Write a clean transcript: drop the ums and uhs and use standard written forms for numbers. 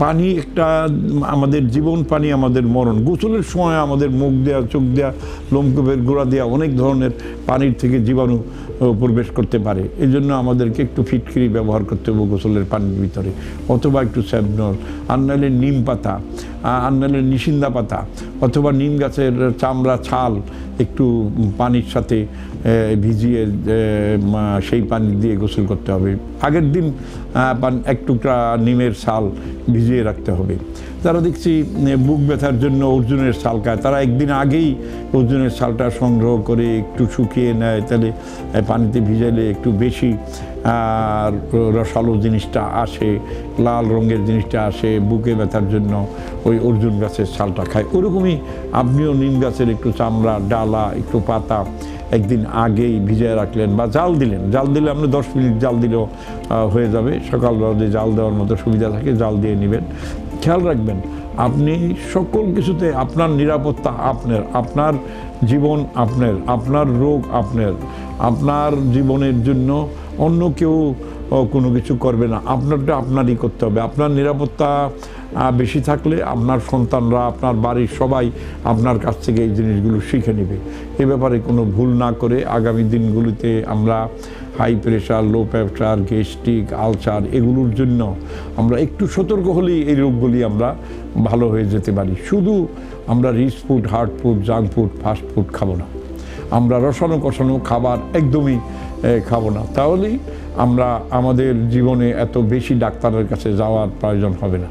পানি একটা আমাদের জীবন, পানি আমাদের মরণ। গোসলের সময় আমাদের মুখ দেওয়া, চোখ দেওয়া, লোমকূপের গোড়া দেওয়া অনেক ধরনের পানির থেকে জীবাণু প্রবেশ করতে পারে। এই জন্য আমাদেরকে একটু ফিটকিরি ব্যবহার করতে হবে গোসলের পানির ভিতরে, অথবা একটু স্যাবনল, আর নাহলে নিম পাতা, আর নাহলে নিশিন্দা পাতা, অথবা নিম গাছের চামড়া, ছাল একটু পানির সাথে ভিজিয়ে সেই পানি দিয়ে গোসল করতে হবে। আগের দিন এক টুকরা নিমের ছাল ভিজিয়ে রাখতে হবে। তারা দেখছি বুক ব্যথার জন্য অর্জুনের ছাল খায়, তারা একদিন আগেই অর্জুনের ছালটা সংগ্রহ করে একটু শুকিয়ে নেয়, তাহলে পানিতে ভিজাইলে একটু বেশি আর রসালো জিনিসটা আসে, লাল রঙের জিনিসটা আসে। বুকে ব্যথার জন্য ওই অর্জুন গাছের ছালটা খায়। ওরকমই আপনিও নিম গাছের একটু চামড়া, ডালা, একটু পাতা একদিন আগেই ভিজিয়ে রাখলেন বা জাল দিলেন। জাল দিলে আপনি 10 মিনিট জাল দিলেও হয়ে যাবে। সকাল রোদে জাল দেওয়ার মতো সুবিধা থাকে, জাল দিয়ে নেবেন। খেয়াল রাখবেন, আপনি সকল কিছুতে আপনার নিরাপত্তা আপনার, আপনার জীবন আপনার, আপনার রোগ আপনার, আপনার জীবনের জন্য অন্য কেউ কোনো কিছু করবে না, আপনারটা আপনারই করতে হবে। আপনার নিরাপত্তা বেশি থাকলে আপনার সন্তানরা, আপনার বাড়ির সবাই আপনার কাছ থেকে এই জিনিসগুলো শিখে নেবে। এ ব্যাপারে কোনো ভুল না করে আগামী দিনগুলিতে আমরা high pressure, low pressure, gastric, ulcer এগুলোর জন্য আমরা একটু সতর্ক হলেই এই রোগগুলি আমরা ভালো হয়ে যেতে পারি। শুধু আমরা rich food, hard food, junk food, fast food খাবো না, আমরা রসালো কষানো খাবার একদমই খাবো না। তাহলেই আমরা আমাদের জীবনে এত বেশি ডাক্তারের কাছে যাওয়ার প্রয়োজন হবে না।